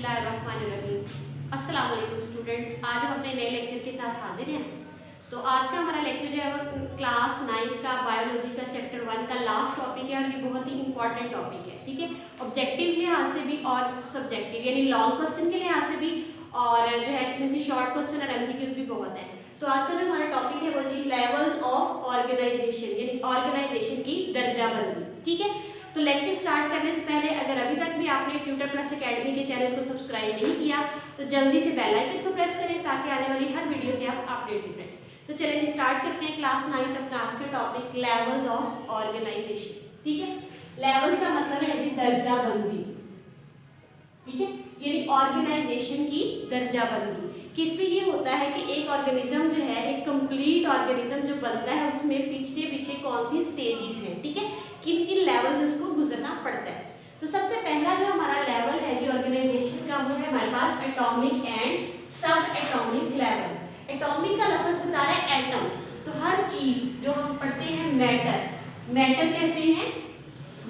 बिस्मिल्लाहिर्रहमानिर्रहीम। अस्सलाम वालेकुम स्टूडेंट्स, आज हम अपने नए लेक्चर के साथ हाजिर हैं। तो आज का हमारा लेक्चर जो है वो क्लास 9 का बायोलॉजी का चैप्टर 1 का लास्ट टॉपिक है और ये बहुत ही इंपॉर्टेंट टॉपिक है। ठीक है, ऑब्जेक्टिव लिहाज से भी और सब्जेक्टिव यानी लॉन्ग क्वेश्चन के लिहाज से भी, और जो है इसमें से शॉर्ट क्वेश्चन और एमसीक्यूज भी बहुत है। तो आज का जो हमारा टॉपिक है वो जी लेवल ऑफ ऑर्गेनाइजेशन यानी ऑर्गेनाइजेशन की दर्जाबंदी। ठीक है, तो लेक्चर स्टार्ट करने से पहले अगर अभी तक भी आपने ट्यूटर प्लस एकेडमी के चैनल को सब्सक्राइब नहीं किया तो जल्दी से बेल आइकन को प्रेस करें ताकि आने वाली हर वीडियो से आप अपडेटेड रहें। तो चलिए स्टार्ट करते हैं क्लास 9 का आज का टॉपिक लेवल्स ऑफ ऑर्गेनाइजेशन। ठीक है, लेवल्स का मतलब है दर्जाबंदी। ठीक है, यानी ऑर्गेनाइजेशन की दर्जाबंदी किसमें ये होता है कि एक ऑर्गेनिज्म जो है एक कंप्लीट ऑर्गेनिज्म जो बनता है उसमें पीछे पीछे कौन सी स्टेजेस हैं। ठीक है, किन किन लेवल से उसको गुजरना पड़ता है। तो सबसे पहला जो हमारा लेवल है जो ऑर्गेनाइजेशन का वो है हमारे पास एटॉमिक एंड सब एटॉमिक लेवल। एटॉमिक का लफ्ज बता रहा है एटम, तो हर चीज जो हम पढ़ते हैं मैटर कहते हैं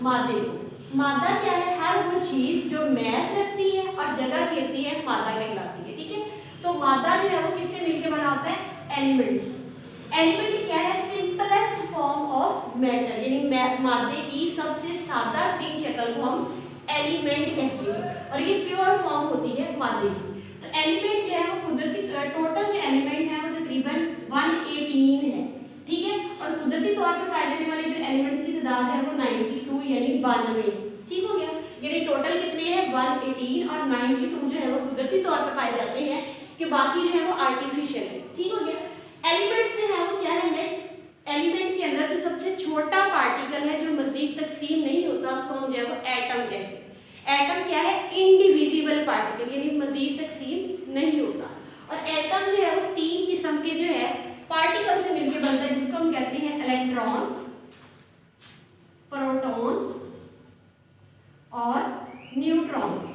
मादे को। मादा क्या है? हर वो चीज जो मैस रखती है और जगह घेरती है मादा कहलाती है। ठीक है, तो मादा जो है वो किससे मिलकर बना होता है? एलिमेंट्स। एलिमेंट क्या है? सिंपलेस्ट फॉर्म ऑफ मैटर यानी मादे की सबसे सादा तीन शक्ल को हम एलिमेंट कहते हैं और ये प्योर फॉर्म होती है मादे की। तो एलिमेंट क्या है वो कुदरती टोटल जो एलिमेंट है वो तकरीबन 118 है। ठीक है, और कुदरती तौर पे पाए जाने वाले जो एलिमेंट्स की तादाद है वो 92 यानी 92। ठीक हो गया, यानी टोटल कितने हैं? 118 और 92 जो है वो कुदरती तौर पे पाए जाते हैं कि बाकी जो है वो आर्टिफिशियल है। ठीक हो गया। एलिमेंट्स जो है वो क्या है? नेक्स्ट एलिमेंट के अंदर जो सबसे छोटा पार्टिकल है जो मजीद तकसीम नहीं होता उसको हम जो है वो एटम कहते हैं। एटम क्या है? इंडिविजिबल पार्टिकल यानी मजीद तकसीम नहीं होता। और एटम जो है वो तीन किस्म के जो है पार्टिकल से मिलकर बनता है जिसको हम कहते हैं इलेक्ट्रॉन्स, प्रोटॉन्स और न्यूट्रॉन्स।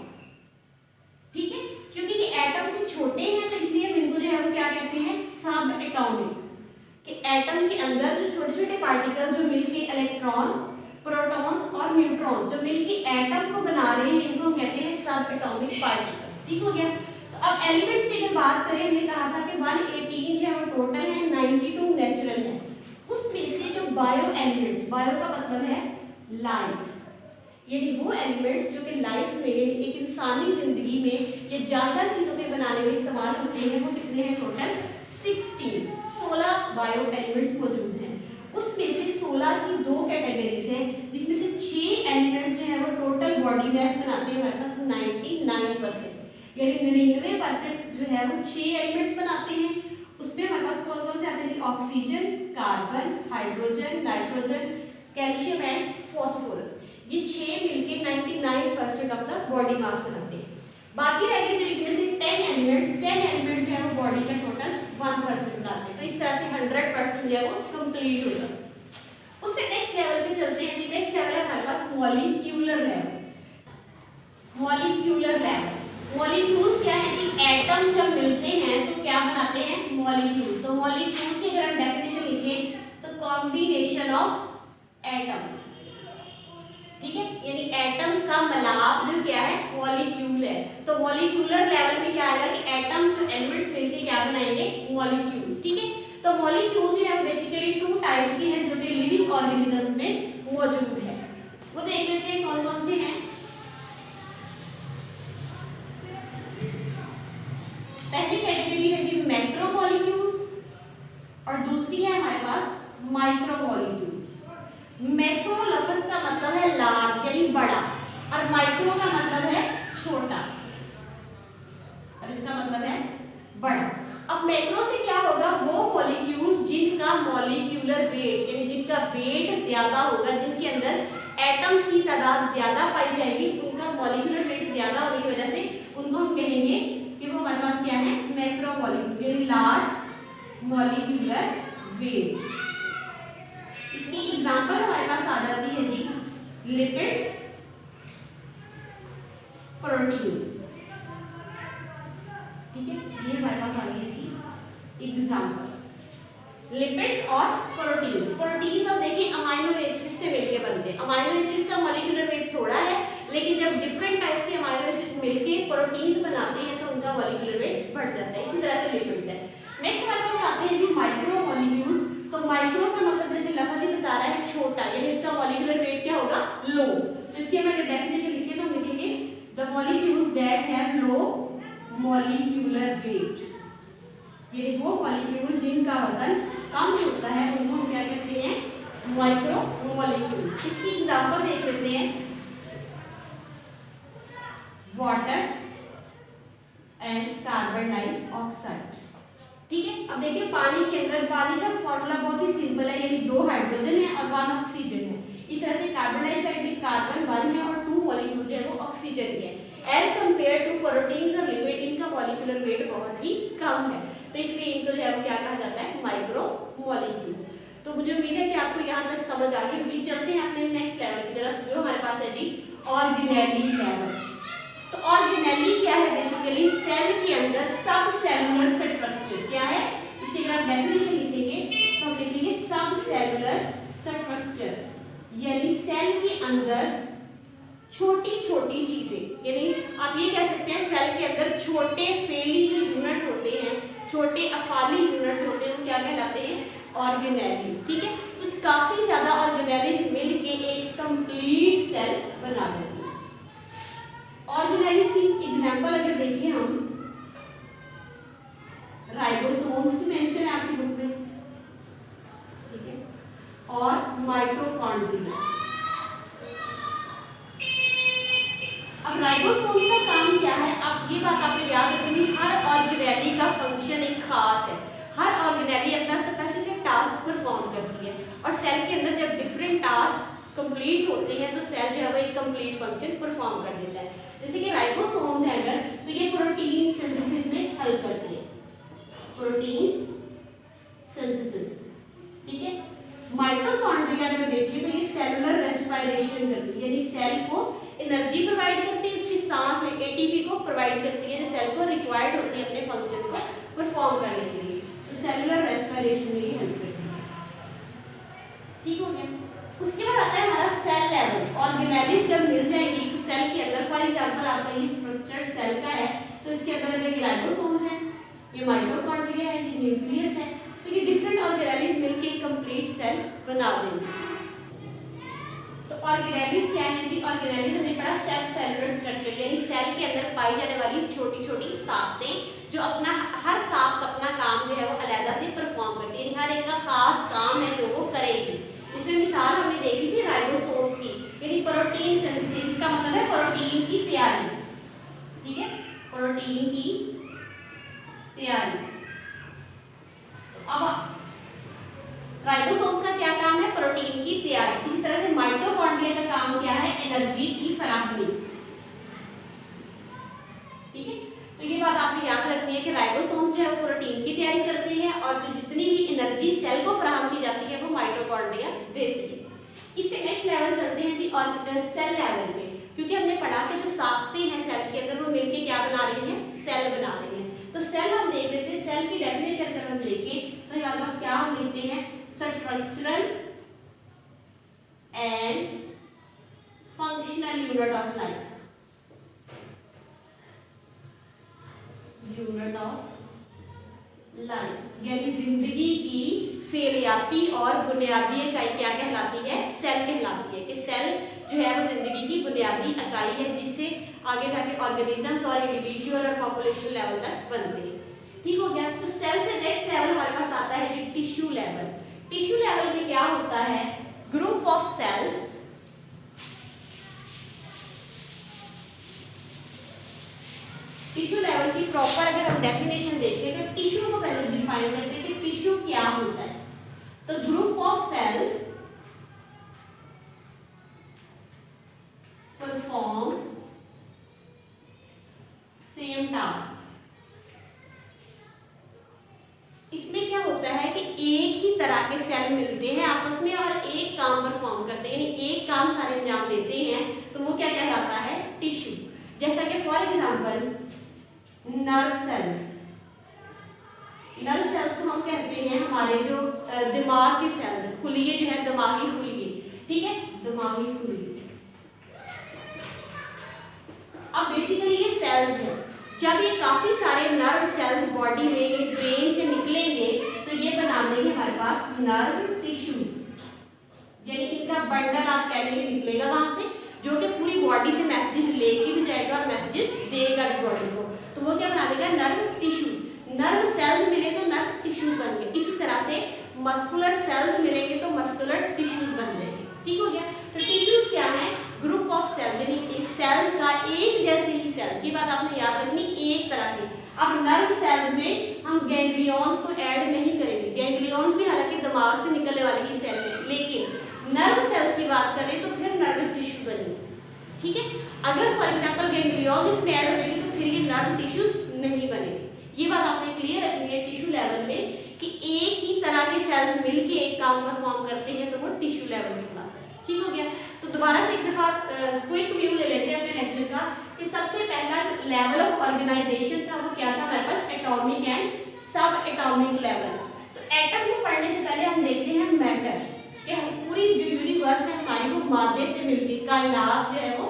ठीक है, क्योंकि ये एटम से छोटे हैं तो इसलिए हम इनको जो है वो क्या कहते हैं? सब एटॉमिक। कि एटम के अंदर जो छोटे छोटे पार्टिकल जो मिलके इलेक्ट्रॉन्स, प्रोटॉन्स और न्यूट्रॉन्स जो मिलके एटम को बना रहे हैं इनको हम कहते हैं सब एटॉमिक पार्टिकल। ठीक हो गया। तो अब एलिमेंट्स की अगर बात करें, हमने कहा था कि 118 है वो टोटल है, 92 नेचुरल है। उसमें से जो बायो एलिमेंट्स, बायो का मतलब है लाइफ, यानी वो एलिमेंट्स जो कि लाइफ में एक इंसानी जिंदगी में या जानदार चीजों के बनाने में इस्तेमाल होते हैं वो कितने हैं? टोटल 16 बायो एलिमेंट्स मौजूद हैं। उसमें से 16 की दो कैटेगरीज हैं जिसमें से 6 एलिमेंट्स जो है वो टोटल बॉडी मास बनाते हैं हमारे पास 99%, यानी 99% जो है वो 6 एलिमेंट्स बनाते हैं। उसमें हमारे पास कौन कौन से आते हैं? Oxygen, carbon, hydrogen, nitrogen, calcium and phosphorus. ये 6 मिलके 99% ऑफ द बॉडी मास बनाते हैं। बाकी रह गए जो इसमें से 10 एलिमेंट्स जो है वो बॉडी का टोटल 1% बनाते हैं। तो इस तरह से 100% जो है वो कंप्लीट हो जाता है। उससे नेक्स्ट लेवल पे चलते हैं। नेक्स्ट लेवल है हमारे पास molecular level. Molecular level, molecule क्या है कि एटम जब मिलते हैं तो क्या बनाते हैं? मॉलिक्यूल। तो मॉलिक्यूल की अगर हम डेफिनेशन लिखें तो कॉम्बिनेशन ऑफ एटम्स। ठीक है, यानी एटम्स का मिलाप जो क्या है? मॉलिक्यूल है। तो मॉलिक्यूलर लेवल में क्या आएगा कि एटम्स और एलिमेंट्स मिलकर क्या बनाएंगे? मॉलिक्यूल। ठीक है, तो मॉलिक्यूल जो है बेसिकली 2 टाइप्स की है जो कि लिविंग ऑर्गेनिज्म में मौजूद है। वो देख लेते हैं कौन कौन से हैं। पहली कैटेगरी है जी मैक्रोमोलिक्यूल्स और दूसरी है हमारे पास माइक्रोमोलिक्यूल्स। मैक्रो लफ्ज का मतलब है लार्ज यानी बड़ा और माइक्रो का मतलब है छोटा और इसका मतलब है बड़ा। अब मैक्रो से क्या होगा? वो मॉलिक्यूल जिनका मॉलिक्यूलर वेट यानी जिनका वेट ज्यादा होगा, जिनके अंदर एटम्स की तादाद ज्यादा पाई जाएगी, उनका मॉलिक्यूलर वेट ज्यादा होने की वजह से उनको हम कहेंगे कि वो हमारे पास क्या है? मैक्रो मॉलिक्यूल यानी लार्ज मॉलिक्यूलर वेट। इसमें एग्जांपल हमारे पास आ जाती है जी लिपिड्स, प्रोटीन्स। ठीक है, ये हमारे पास आ गई इसकी एग्जांपल लिपिड्स और प्रोटीन्स। प्रोटीन्स अब देखिए अमाइनो एसिड से मिलकर बनते हैं। अमाइनो एसिड का मॉलिक्यूलर वेट थोड़ा है लेकिन जब डिफरेंट टाइप्स के अमाइनो एसिड मिलकर प्रोटीन बनाते हैं तो उनका मॉलिक्यूलर वेट बढ़ जाता है। इसी तरह से लिपिड्स है। नेक्स्ट हमारे पास आते हैं जी माइक्रो मॉलिक्यूल। तो माइक्रो का मतलब जैसे लफ्ज ही बता रहा है छोटा, यानी इसका मॉलिक्यूलर वेट क्या होगा, लो। तो इसकी हम अगर डेफिनेशन लिखें तो लिखेंगे the molecules that have low molecular weight, यानी वो मॉलिक्यूल जिनका वजन कम होता है उनको हम क्या कहते हैं, माइक्रो मॉलिक्यूल। इसकी एग्जांपल देख लेते हैं, वाटर एंड कार्बन डाइऑक्साइड। ठीक है, अब देखिए पानी के अंदर पानी का फॉर्मूला बहुत ही सिंपल है, यानी 2 हाइड्रोजन है और 1 ऑक्सीजन है। इस तरह से कार्बन डाइऑक्साइड में कार्बन 1 है और 2 मॉलिक्यूल जो है वो ऑक्सीजन के हैं। एज कंपेयर टू प्रोटीन और लिपिड, इनका मॉलिक्यूलर वेट बहुत ही कम है, तो इसलिए इनको जो है वो क्या कहा जाता है, माइक्रो मॉलिक्यूल। तो मुझे उम्मीद है कि आपको यहाँ तक समझ आ गई होगी। चलते हैं अपने नेक्स्ट लेवल की तरफ, जो हमारे पास है जी ऑर्गेनेली लेवल। तो ऑर्गेनेली क्या है, बेसिकली सेल के अंदर सब सेलुलर स्ट्रक्चर क्या है, इसकी अगर आप डेफिनेशन लिखेंगे तो हम लिखेंगे सब सेलुलर स्ट्रक्चर, यानी सेल के अंदर छोटी छोटी चीजें, यानी आप ये कह सकते हैं सेल के अंदर छोटे फेली जो यूनिट होते हैं, छोटे अफाली यूनिट होते हैं, वो क्या कहलाते हैं, ऑर्गेनेलीज। ठीक है, तो काफी ज्यादा ऑर्गेनेलीज मिलके एक कंप्लीट सेल बना देते हैं। ऑर्गेनेलीज की एग्जांपल अगर देखें हम, राइबोसोम्स की मेंशन है आपकी बुक में, ठीक है, और माइटोकॉन्ड्रिया। अब राइबोसोम का काम क्या है, आप ये बात आपको याद रखनी, हर ऑर्गेनेली का फंक्शन एक खास है। हर ऑर्गेनेली अपना स्पेसिफिक टास्क परफॉर्म करती है, और सेल के अंदर जब डिफरेंट टास्क कंप्लीट होते हैं तो सेल जो है वो एक कंप्लीट फंक्शन परफॉर्म कर देता है। जैसे कि राइबोसोम्स है अगर, तो ये प्रोटीन सिंथेसिस में हेल्प करते हैं, प्रोटीन सिंथेसिस। ठीक है, माइटोकॉन्ड्रिया अगर देखें तो ये सेलुलर रेस्पिरेशन करती है, यानी सेल को एनर्जी प्रोवाइड करती है, उसकी सांस एटीपी को प्रोवाइड करती है, जो सेल को रिक्वायर्ड होती है अपने फंक्शन को परफॉर्म करने के लिए। तो सेलुलर रेस्पिरेशन में ये हेल्प करती है। ठीक हो गया। उसके बाद आता है हमारा सेल लेवल। ऑर्गेनेलीज जब मिल जाएंगी तो सेल के अंदर, फॉर एग्जांपल आपका ये स्ट्रक्चर सेल का है, तो इसके अंदर अगर ये राइबोसोम्स है, ये माइटोकॉन्ड्रिया है, ये न्यूक्लियस है, तो ये डिफरेंट ऑर्गेनेलीज मिलके एक कंप्लीट सेल बना देंगे। तो ऑर्गेनेलीज क्या है जी, ऑर्गेनेलीज हमने पढ़ा सेल सेलुलर स्ट्रक्चर, यानी सेल के अंदर पाई जाने वाली छोटी छोटी साख्तें, जो अपना हर साख्त अपना काम जो है वो अलग से परफॉर्म करती है, हर एक का खास काम है जो वो करेगी। इसमें मिसाल हमने देखी थी राइबोसोम्स की, यानी प्रोटीन सिंथेसिस का मतलब है प्रोटीन की तैयारी। ठीक है, प्रोटीन की तैयारी। तो अब राइबोसोम्स का क्या काम है, प्रोटीन की तैयारी। इसी तरह से माइटोकॉन्ड्रिया का काम क्या है, एनर्जी की फराहमी। ठीक है, तो ये बात आपने याद रखनी है कि राइबोसोम्स जो है वो प्रोटीन की तैयारी करते हैं, और जो जितनी भी एनर्जी सेल को फराहम की जाती है वो माइटोकॉन्ड्रिया देती है। इससे नेक्स्ट लेवल चलते हैं जी और सेल लेवल पे, क्योंकि हमने पढ़ा कि जो साख्तें हैं सेल के अंदर वो मिलके क्या बना रही हैं, सेल बना रही हैं। तो सेल हम देख लेते हैं, सेल की डेफिनेशन अगर हम देखें तो हमारे पास क्या हम लिखते हैं, structural and functional unit of life, unit of life, यानी जिंदगी की फेलियाती और बुनियादी इकाई क्या कहलाती है, सेल कहलाती है। कि सेल जो है वो जिंदगी की बुनियादी इकाई है, जिससे आगे जाके ऑर्गेनिजम्स और इंडिविजुअल और पॉपुलेशन लेवल तक बनते हैं। ठीक हो गया। तो सेल से नेक्स्ट लेवल हमारे पास आता है जी टिश्यू लेवल। टिश्यू लेवल में क्या होता है, group of cells tissue level की प्रॉपर अगर हम डेफिनेशन देखें तो टिश्यू को पहले डिफाइन करते हैं कि टिश्यू क्या होता है। तो group of cells perform same task. इसमें क्या होता है कि एक ही तरह के सेल मिलते हैं आपस में और एक काम परफॉर्म करते हैं, यानी एक काम सारे अंजाम देते हैं, तो वो क्या कहलाता है, टिश्यू। जैसा कि for example nerve cells, nerve cells को हम कहते हैं हमारे जो दिमाग के सेल, खुलिये जो है दिमागी खुलिये, ठीक है, दिमागी खुलिये। अब बेसिकली ये सेल्स हैं, जब ये काफ़ी सारे नर्व सेल्स बॉडी में ब्रेन से निकलेंगे तो ये बना देंगे हमारे पास नर्व टिश्यूज, यानी इनका बंडल आप कह लेंगे निकलेगा वहां से, जो कि पूरी बॉडी से मैसेजेस लेके भी जाएगा और मैसेजेस देगा भी बॉडी को। तो वो क्या बना देगा, नर्व टिश्यूज। नर्व सेल्स मिले तो नर्व टिश्यूज बन गए। इसी तरह से मस्कुलर सेल्स मिलेंगे तो मस्कुलर टिश्यूज बन जाएंगे। ठीक हो गया। तो टिश्यूज क्या है, ग्रुप ऑफ सेल्स, यानी सेल्स का एक जैसे ही सेल की बात आपने याद रखनी, एक तरह की। अब नर्व सेल्स में हम गैंग्लियॉन्स को ऐड नहीं करेंगे। गैंग्लियॉन्स भी हालांकि दिमाग से निकलने वाले ही सेल हैं, लेकिन नर्व सेल्स की बात करें तो फिर नर्वस टिश्यू बनेंगे। ठीक है, अगर फॉर एग्जांपल गैंग्लियॉन इसमें ऐड हो जाएंगे तो फिर ये नर्व टिश्यूज नहीं बनेंगे। ये बात आपने क्लियर रखनी है टिश्यू लेवल में कि एक ही तरह के सेल्स मिलके एक काम परफॉर्म करते हैं तो वो टिश्यू लेवल कहलाता है। ठीक हो गया। तो दोबारा से एक दफा क्विक व्यू ले लेते हैं अपने लेक्चर का कि सबसे पहला जो लेवल ऑफ ऑर्गेनाइजेशन था वो क्या था हमारे पास, एटॉमिक एंड सब एटॉमिक लेवल। तो एटम को पढ़ने से पहले हम देखते हैं मैटर, कि पूरी जो यूनिवर्स है हमारी वो मादे से मिलकर, कायनात जो है वो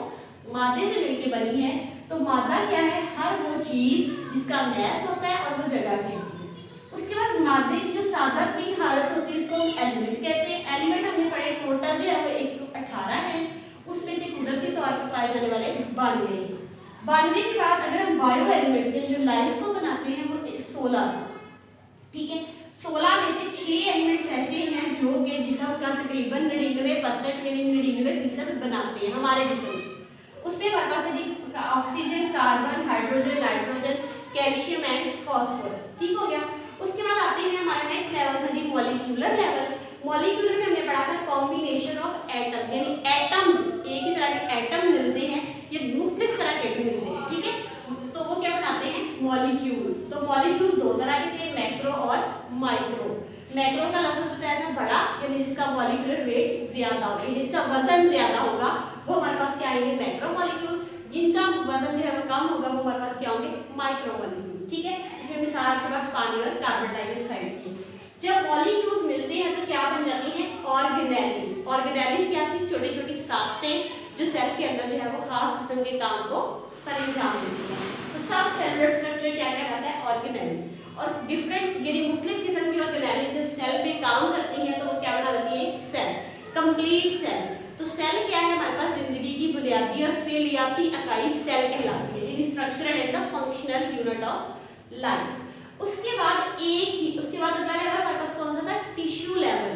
मादे से मिलकर बनी है। तो मादा क्या है, हर वो चीज जिसका मैस होता है और वो जगह कहती है। उसके बाद मादे की जो सादा तीन हालत होती है उसको हम एलिमेंट कहते हैं। एलिमेंट हमने पढ़े टोटल जो है वो 118 है, उसमें से कुदरती तौर पर पाए जाने वाले 92। 92 के बाद अगर हम बायो एलिमेंट से जो लाइफ को बनाते हैं वो 16। ठीक है, 16 में से 6 एलिमेंट्स ऐसे हैं जो कि जिसम का तकरीबन 99% यानी 99% बनाते हैं हमारे जिसम में। उसमें हमारे पास है oxygen, carbon, hydrogen, nitrogen, calcium and phosphorus. ठीक हो गया। उसके बाद आते हैं हमारा नेक्स्ट लेवल था जी मॉलिक्यूलर लेवल। मॉलिक्यूलर में हमने पढ़ा था कॉम्बिनेशन ऑफ एटम, यानी एटम्स, एक ही तरह के एटम मिलते हैं, ये मुख्तलिफ तरह के मिलते हैं। ठीक है, तो वो क्या बनाते हैं, मॉलिक्यूल। तो मॉलिक्यूल दो तरह के थे, मैक्रो और माइक्रो। मैक्रो का लफ्ज बताया था बड़ा, यानी जिसका मॉलिक्यूलर वेट ज्यादा होगा, जिसका वजन ज्यादा होगा वो हमारे पास क्या आएंगे, मैक्रो मॉलिक्यूल। जिनका वजन जो है वो कम होगा वो हमारे पास क्या होंगे, माइक्रो मॉलिक्यूल। ठीक है, इसमें मिसाल आपके पास पानी और कार्बन डाइऑक्साइड की। जब मॉलिक्यूल्स मिलते हैं तो क्या बन जाती हैं, ऑर्गेनेलिज। ऑर्गेनेलिज क्या थी, छोटी छोटी साख्तें जो सेल के अंदर जो है वो खास किस्म के काम को अंजाम देती है। तो सब सेलुलर स्ट्रक्चर क्या कहलाता है, ऑर्गेनेलिज। और डिफरेंट यानी मुख्तलिफ किस्म की ऑर्गेनेलिज जब सेल में काम करती है तो वो क्या बना देती है, सेल, कंप्लीट सेल। तो सेल क्या है, हमारे पास जिंदगी की बुनियादी और फेलियाती इकाई सेल कहलाती है, यानी structural and the functional unit of life. उसके बाद अगला लेवल हमारे पास कौन सा था, टिश्यू लेवल।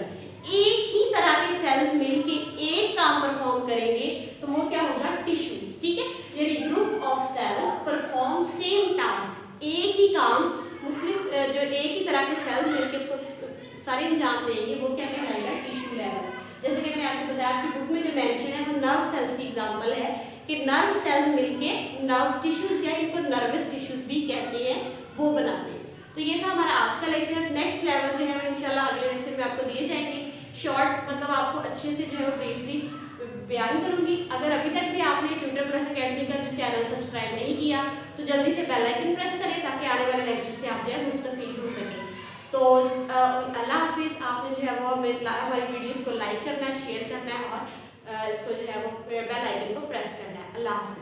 एक ही तरह के सेल्स मिलके एक काम परफॉर्म करेंगे तो वो क्या होगा, टिश्यू। ठीक है, यानी group of cells perform same task, एक ही काम मुख्तलिफ जो एक ही तरह के सेल्स मिलके सारे अंजाम देंगे वो क्या कहलाएगा, टिश्यू लेवल। जैसे कि मैंने आपको बताया आपकी बुक में जो मेंशन है वो नर्व सेल्स की एग्जांपल है कि नर्व सेल्स मिलके नर्व टिश्यूज या इनको नर्वस टिश्यूज भी कहते हैं, वो बनाते हैं। तो ये था हमारा आज का लेक्चर। नेक्स्ट लेवल जो है वो इंशाल्लाह अगले लेक्चर में आपको दिए जाएंगे। शॉर्ट मतलब आपको अच्छे से जो है वो ब्रीफली बयान करूंगी। अगर अभी तक भी आपने ट्यूटर प्लस अकेडमी का जो चैनल सब्सक्राइब नहीं किया तो जल्दी से बेल आइकन प्रेस करें ताकि आने वाले लेक्चर से आप जो है मुस्तफीद हो सकें। तो अल्लाह हाफिज़। आपने जो है वो हमारी वीडियोस को लाइक करना है, शेयर करना है और इसको जो है वो बेल आइकन को प्रेस करना है। अल्लाह हाफिज़।